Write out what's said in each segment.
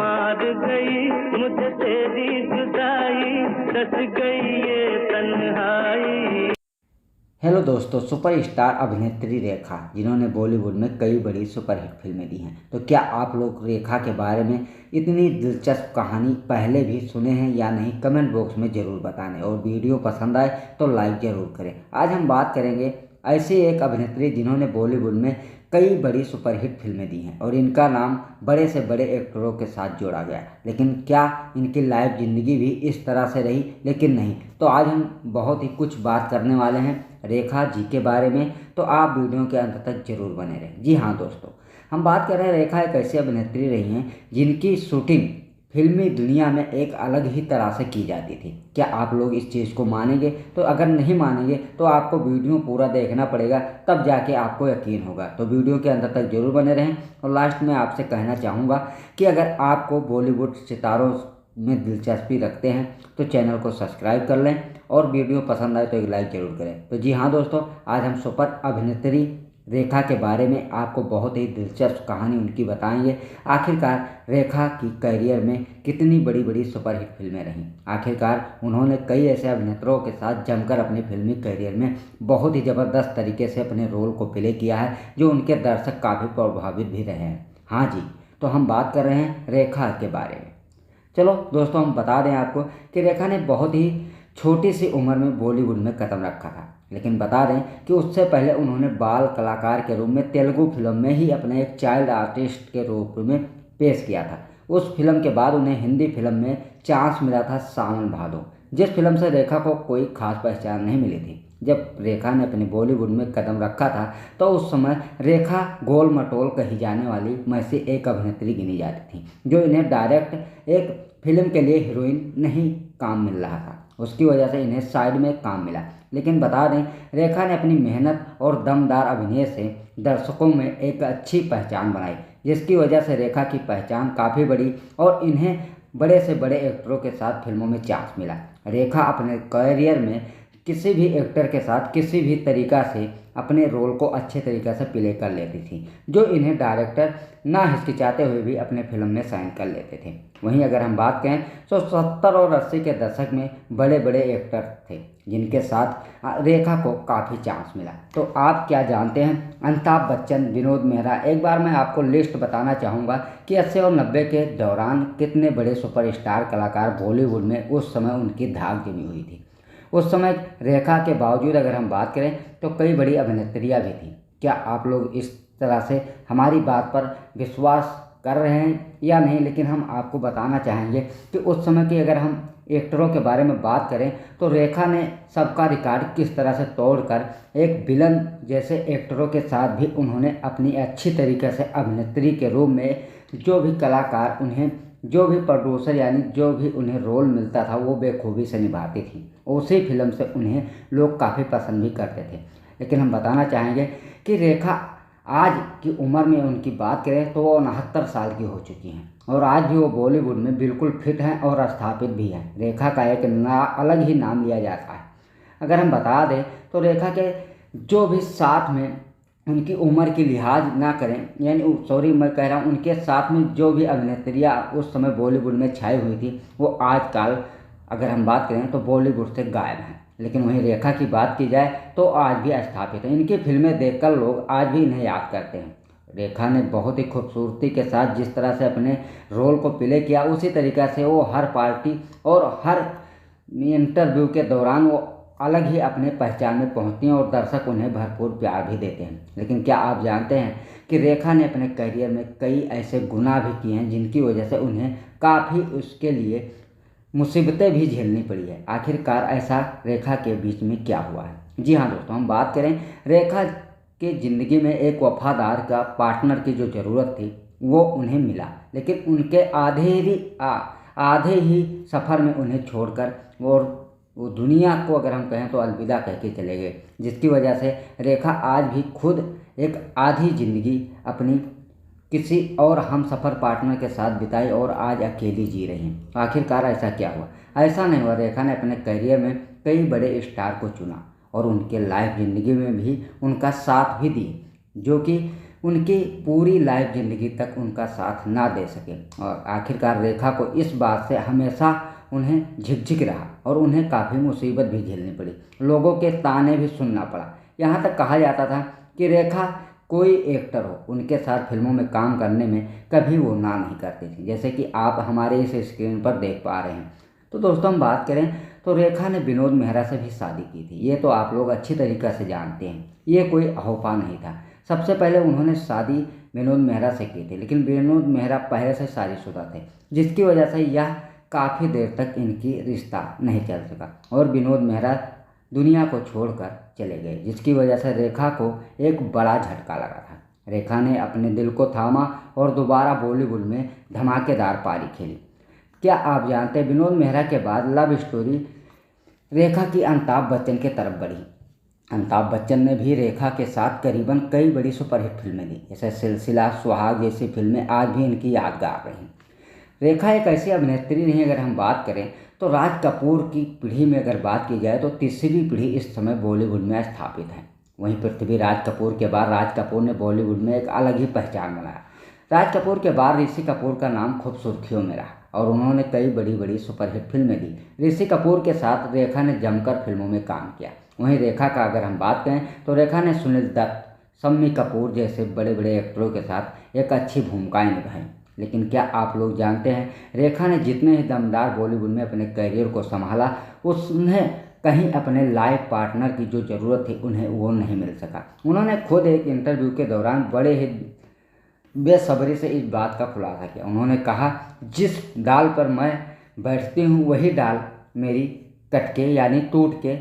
मार गई मुझे तेरी जुदाई, डस गई ये तन्हाई। हेलो दोस्तों, सुपरस्टार अभिनेत्री रेखा जिन्होंने बॉलीवुड में कई बड़ी सुपरहिट फिल्में दी हैं, तो क्या आप लोग रेखा के बारे में इतनी दिलचस्प कहानी पहले भी सुने हैं या नहीं? कमेंट बॉक्स में ज़रूर बताएं और वीडियो पसंद आए तो लाइक ज़रूर करें। आज हम बात करेंगे ऐसी एक अभिनेत्री जिन्होंने बॉलीवुड में कई बड़ी सुपरहिट फिल्में दी हैं और इनका नाम बड़े से बड़े एक्टरों के साथ जोड़ा गया। लेकिन क्या इनकी लाइफ ज़िंदगी भी इस तरह से रही? लेकिन नहीं। तो आज हम बहुत ही कुछ बात करने वाले हैं रेखा जी के बारे में, तो आप वीडियो के अंत तक जरूर बने रहें। जी हाँ दोस्तों, हम बात कर रहे हैं रेखा एक ऐसी अभिनेत्री रही हैं जिनकी शूटिंग फिल्मी दुनिया में एक अलग ही तरह से की जाती थी। क्या आप लोग इस चीज़ को मानेंगे? तो अगर नहीं मानेंगे तो आपको वीडियो पूरा देखना पड़ेगा, तब जाके आपको यकीन होगा। तो वीडियो के अंत तक जरूर बने रहें। और लास्ट में आपसे कहना चाहूँगा कि अगर आपको बॉलीवुड सितारों में दिलचस्पी रखते हैं तो चैनल को सब्सक्राइब कर लें और वीडियो पसंद आए तो एक लाइक ज़रूर करें। तो जी हाँ दोस्तों, आज हम सुपर अभिनेत्री रेखा के बारे में आपको बहुत ही दिलचस्प कहानी उनकी बताएंगे। आखिरकार रेखा की करियर में कितनी बड़ी बड़ी सुपरहिट फिल्में रहीं। आखिरकार उन्होंने कई ऐसे अभिनेताओं के साथ जमकर अपने फिल्मी करियर में बहुत ही ज़बरदस्त तरीके से अपने रोल को प्ले किया है, जो उनके दर्शक काफ़ी प्रभावित भी रहे हैं। हाँ जी, तो हम बात कर रहे हैं रेखा के बारे में। चलो दोस्तों, हम बता दें आपको कि रेखा ने बहुत ही छोटी सी उम्र में बॉलीवुड में कदम रखा था। लेकिन बता दें कि उससे पहले उन्होंने बाल कलाकार के रूप में तेलुगु फिल्म में ही अपने एक चाइल्ड आर्टिस्ट के रूप में पेश किया था। उस फिल्म के बाद उन्हें हिंदी फिल्म में चांस मिला था सावन भादो, जिस फिल्म से रेखा को कोई खास पहचान नहीं मिली थी। जब रेखा ने अपने बॉलीवुड में कदम रखा था तो उस समय रेखा गोल मटोल कही जाने वाली में से एक अभिनेत्री गिनी जाती थी, जो इन्हें डायरेक्ट एक फिल्म के लिए हीरोइन नहीं काम मिल रहा था। उसकी वजह से इन्हें साइड में काम मिला। लेकिन बता दें, रेखा ने अपनी मेहनत और दमदार अभिनय से दर्शकों में एक अच्छी पहचान बनाई, जिसकी वजह से रेखा की पहचान काफ़ी बढ़ी और इन्हें बड़े से बड़े एक्टरों के साथ फिल्मों में चांस मिला। रेखा अपने करियर में किसी भी एक्टर के साथ किसी भी तरीक़ा से अपने रोल को अच्छे तरीक़े से प्ले कर लेती थी, जो इन्हें डायरेक्टर ना हिचकिचाते हुए भी अपने फिल्म में साइन कर लेते थे। वहीं अगर हम बात करें तो 70 और 80 के दशक में बड़े बड़े एक्टर थे जिनके साथ रेखा को काफ़ी चांस मिला। तो आप क्या जानते हैं? अमिताभ बच्चन, विनोद मेहरा। एक बार मैं आपको लिस्ट बताना चाहूँगा कि 80 और 90 के दौरान कितने बड़े सुपरस्टार कलाकार बॉलीवुड में उस समय उनकी धाक जमी हुई थी। उस समय रेखा के बावजूद अगर हम बात करें तो कई बड़ी अभिनेत्रियाँ भी थीं। क्या आप लोग इस तरह से हमारी बात पर विश्वास कर रहे हैं या नहीं? लेकिन हम आपको बताना चाहेंगे कि उस समय की अगर हम एक्टरों के बारे में बात करें तो रेखा ने सबका रिकॉर्ड किस तरह से तोड़कर एक विलन जैसे एक्टरों के साथ भी उन्होंने अपनी अच्छी तरीके से अभिनेत्री के रूप में जो भी कलाकार उन्हें, जो भी प्रोड्यूसर यानी जो भी उन्हें रोल मिलता था वो बेखूबी से निभाती थी। उसी फिल्म से उन्हें लोग काफ़ी पसंद भी करते थे। लेकिन हम बताना चाहेंगे कि रेखा आज की उम्र में उनकी बात करें तो वो 69 साल की हो चुकी हैं और आज भी वो बॉलीवुड में बिल्कुल फिट हैं और स्थापित भी हैं। रेखा का एक अलग ही नाम लिया जाता है। अगर हम बता दें तो रेखा के जो भी साथ में उनकी उम्र की लिहाज ना करें, यानी सॉरी मैं कह रहा हूँ, उनके साथ में जो भी अभिनेत्रियाँ उस समय बॉलीवुड में छाई हुई थी वो आजकल अगर हम बात करें तो बॉलीवुड से गायब हैं। लेकिन वहीं रेखा की बात की जाए तो आज भी स्थापित है। इनकी फिल्में देखकर लोग आज भी इन्हें याद करते हैं। रेखा ने बहुत ही खूबसूरती के साथ जिस तरह से अपने रोल को प्ले किया, उसी तरीक़े से वो हर पार्टी और हर इंटरव्यू के दौरान वो अलग ही अपने पहचान में पहुंचती हैं और दर्शक उन्हें भरपूर प्यार भी देते हैं। लेकिन क्या आप जानते हैं कि रेखा ने अपने करियर में कई ऐसे गुनाह भी किए हैं जिनकी वजह से उन्हें काफ़ी उसके लिए मुसीबतें भी झेलनी पड़ी है। आखिरकार ऐसा रेखा के बीच में क्या हुआ है? जी हाँ दोस्तों, हम बात करें रेखा के ज़िंदगी में एक वफादार का पार्टनर की जो ज़रूरत थी वो उन्हें मिला, लेकिन उनके आधे ही सफ़र में उन्हें छोड़कर और वो दुनिया को अगर हम कहें तो अलविदा कह के चले गए, जिसकी वजह से रेखा आज भी खुद एक आधी ज़िंदगी अपनी किसी और हम सफ़र पार्टनर के साथ बिताई और आज अकेली जी रही हैं। आखिरकार ऐसा क्या हुआ? ऐसा नहीं हुआ। रेखा ने अपने करियर में कई बड़े स्टार को चुना और उनके लाइफ ज़िंदगी में भी उनका साथ भी दिए, जो कि उनकी पूरी लाइफ ज़िंदगी तक उनका साथ ना दे सके। और आखिरकार रेखा को इस बात से हमेशा उन्हें झिकझिक रहा और उन्हें काफ़ी मुसीबत भी झेलनी पड़ी, लोगों के ताने भी सुनना पड़ा। यहाँ तक कहा जाता था कि रेखा कोई एक्टर हो, उनके साथ फिल्मों में काम करने में कभी वो ना नहीं करती थी, जैसे कि आप हमारे इस स्क्रीन पर देख पा रहे हैं। तो दोस्तों हम बात करें तो रेखा ने विनोद मेहरा से भी शादी की थी, ये तो आप लोग अच्छी तरीक़ा से जानते हैं। ये कोई अहोपा नहीं था। सबसे पहले उन्होंने शादी विनोद मेहरा से की थी, लेकिन विनोद मेहरा पहले से शादीशुदा थे, जिसकी वजह से यह काफ़ी देर तक इनकी रिश्ता नहीं चल सका और विनोद मेहरा दुनिया को छोड़कर चले गए, जिसकी वजह से रेखा को एक बड़ा झटका लगा था। रेखा ने अपने दिल को थामा और दोबारा बॉलीवुड में धमाकेदार पारी खेली। क्या आप जानते हैं विनोद मेहरा के बाद लव स्टोरी रेखा की अमिताभ बच्चन के तरफ बढ़ी। अमिताभ बच्चन ने भी रेखा के साथ करीबन कई बड़ी सुपरहिट फिल्में दी, जैसे सिलसिला, सुहाग जैसी फिल्में आज भी इनकी यादगार रहीं। रेखा एक ऐसी अभिनेत्री नहीं, अगर हम बात करें तो राज कपूर की पीढ़ी में अगर बात की जाए तो तीसरी पीढ़ी इस समय बॉलीवुड में स्थापित है। वहीं पृथ्वीराज कपूर के बाद राज कपूर ने बॉलीवुड में एक अलग ही पहचान बनाया। राज कपूर के बाद ऋषि कपूर का नाम खूब सुर्खियों में रहा और उन्होंने कई बड़ी बड़ी सुपरहिट फिल्में दी। ऋषि कपूर के साथ रेखा ने जमकर फिल्मों में काम किया। वहीं रेखा का अगर हम बात करें तो रेखा ने सुनील दत्त, शम्मी कपूर जैसे बड़े बड़े एक्टरों के साथ एक अच्छी भूमिकाएं निभाई। लेकिन क्या आप लोग जानते हैं रेखा ने जितने ही दमदार बॉलीवुड में अपने करियर को संभाला, उसमें कहीं अपने लाइफ पार्टनर की जो ज़रूरत थी उन्हें वो नहीं मिल सका। उन्होंने खुद एक इंटरव्यू के दौरान बड़े ही बेसब्री से इस बात का खुलासा किया। उन्होंने कहा, जिस डाल पर मैं बैठती हूँ वही डाल मेरी कट के यानी टूट के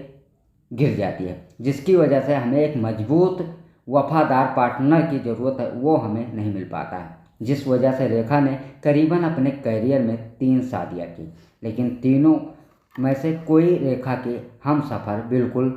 गिर जाती है, जिसकी वजह से हमें एक मजबूत वफादार पार्टनर की ज़रूरत है, वो हमें नहीं मिल पाता है। जिस वजह से रेखा ने करीबन अपने करियर में 3 शादियाँ की, लेकिन तीनों में से कोई रेखा के हमसफ़र बिल्कुल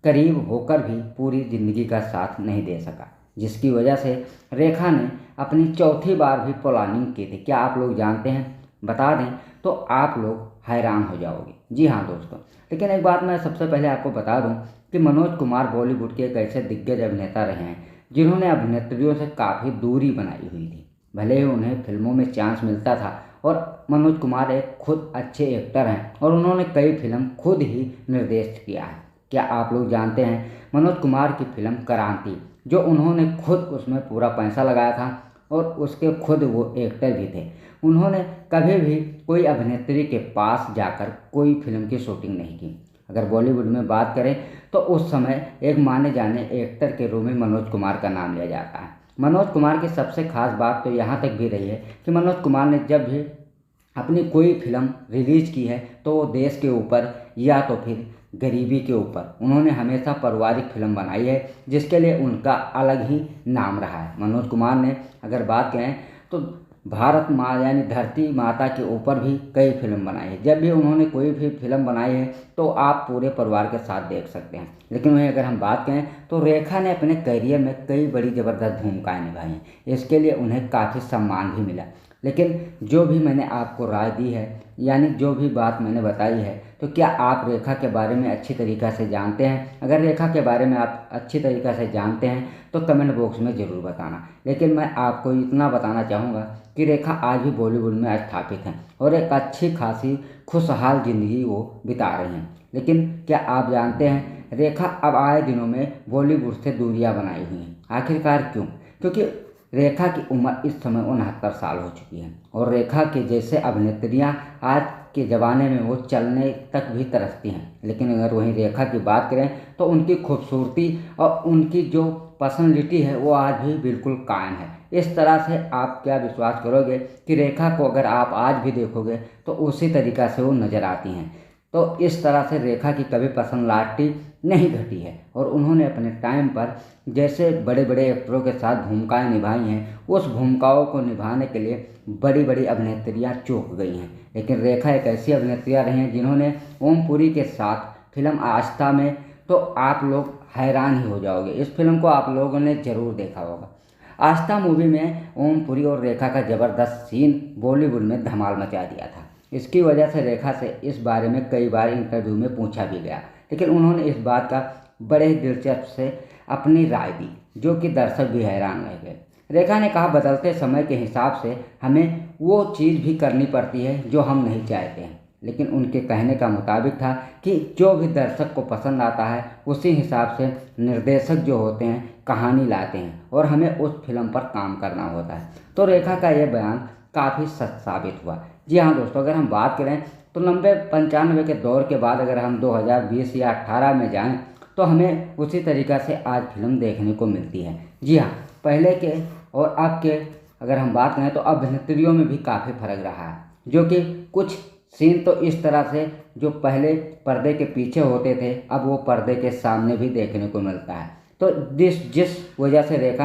करीब होकर भी पूरी ज़िंदगी का साथ नहीं दे सका, जिसकी वजह से रेखा ने अपनी चौथी बार भी प्लानिंग की थी। क्या आप लोग जानते हैं? बता दें तो आप लोग हैरान हो जाओगे। जी हाँ दोस्तों, लेकिन एक बात मैं सबसे पहले आपको बता दूं कि मनोज कुमार बॉलीवुड के एक ऐसे दिग्गज अभिनेता रहे हैं जिन्होंने अभिनेत्रियों से काफ़ी दूरी बनाई हुई थी। भले ही उन्हें फिल्मों में चांस मिलता था और मनोज कुमार एक खुद अच्छे एक्टर हैं और उन्होंने कई फिल्म खुद ही निर्देशित किया है। क्या आप लोग जानते हैं मनोज कुमार की फिल्म क्रांति, जो उन्होंने खुद उसमें पूरा पैसा लगाया था और उसके खुद वो एक्टर भी थे, उन्होंने कभी भी कोई अभिनेत्री के पास जाकर कोई फिल्म की शूटिंग नहीं की। अगर बॉलीवुड में बात करें तो उस समय एक माने जाने एक्टर के रूप में मनोज कुमार का नाम लिया जाता है। मनोज कुमार की सबसे खास बात तो यहाँ तक भी रही है कि मनोज कुमार ने जब भी अपनी कोई फिल्म रिलीज की है तो वो देश के ऊपर या तो फिर गरीबी के ऊपर उन्होंने हमेशा पारिवारिक फिल्म बनाई है, जिसके लिए उनका अलग ही नाम रहा है। मनोज कुमार ने अगर बात करें तो भारत माँ यानी धरती माता के ऊपर भी कई फिल्म बनाई है। जब भी उन्होंने कोई भी फिल्म बनाई है तो आप पूरे परिवार के साथ देख सकते हैं। लेकिन वहीं अगर हम बात करें तो रेखा ने अपने करियर में कई बड़ी ज़बरदस्त भूमिकाएं निभाई हैं, इसके लिए उन्हें काफ़ी सम्मान भी मिला। लेकिन जो भी मैंने आपको राय दी है यानी जो भी बात मैंने बताई है, तो क्या आप रेखा के बारे में अच्छी तरीक़ा से जानते हैं? अगर रेखा के बारे में आप अच्छी तरीक़ा से जानते हैं तो कमेंट बॉक्स में ज़रूर बताना। लेकिन मैं आपको इतना बताना चाहूँगा कि रेखा आज भी बॉलीवुड में स्थापित हैं और एक अच्छी खासी खुशहाल ज़िंदगी वो बिता रही हैं। लेकिन क्या आप जानते हैं रेखा अब आए दिनों में बॉलीवुड से दूरियां बनाई हुई हैं। आखिरकार क्यों? क्योंकि रेखा की उम्र इस समय 69 साल हो चुकी है और रेखा के जैसे अभिनेत्रियां आज के ज़माने में वो चलने तक भी तरसती हैं। लेकिन अगर वहीं रेखा की बात करें तो उनकी खूबसूरती और उनकी जो पर्सनैलिटी है वो आज भी बिल्कुल कायम है। इस तरह से आप क्या विश्वास करोगे कि रेखा को अगर आप आज भी देखोगे तो उसी तरीक़ा से वो नज़र आती हैं। तो इस तरह से रेखा की कभी पर्सनैलिटी नहीं घटी है और उन्होंने अपने टाइम पर जैसे बड़े बड़े एक्टरों के साथ भूमिकाएं निभाई हैं, उस भूमिकाओं को निभाने के लिए बड़ी बड़ी अभिनेत्रियां चूक गई हैं। लेकिन रेखा एक ऐसी अभिनेत्रियां रही हैं जिन्होंने ओम पुरी के साथ फिल्म आस्था में, तो आप लोग हैरान ही हो जाओगे। इस फिल्म को आप लोगों ने ज़रूर देखा होगा। आस्था मूवी में ओम पुरी और रेखा का ज़बरदस्त सीन बॉलीवुड में धमाल मचा दिया था। इसकी वजह से रेखा से इस बारे में कई बार इंटरव्यू में पूछा भी गया, लेकिन उन्होंने इस बात का बड़े ही दिलचस्प से अपनी राय दी, जो कि दर्शक भी हैरान रह गए। रेखा ने कहा, बदलते समय के हिसाब से हमें वो चीज़ भी करनी पड़ती है जो हम नहीं चाहते हैं। लेकिन उनके कहने का मुताबिक था कि जो भी दर्शक को पसंद आता है उसी हिसाब से निर्देशक जो होते हैं कहानी लाते हैं और हमें उस फिल्म पर काम करना होता है। तो रेखा का ये बयान काफ़ी सच साबित हुआ। जी हाँ दोस्तों, अगर हम बात करें तो 90-95 के दौर के बाद अगर हम 2020 या 18 में जाएं तो हमें उसी तरीक़ा से आज फिल्म देखने को मिलती है। जी हाँ, पहले के और अब के अगर हम बात करें तो अभिनेत्रियों में भी काफ़ी फर्क रहा है, जो कि कुछ सीन तो इस तरह से जो पहले पर्दे के पीछे होते थे अब वो पर्दे के सामने भी देखने को मिलता है। तो जिस वजह से रेखा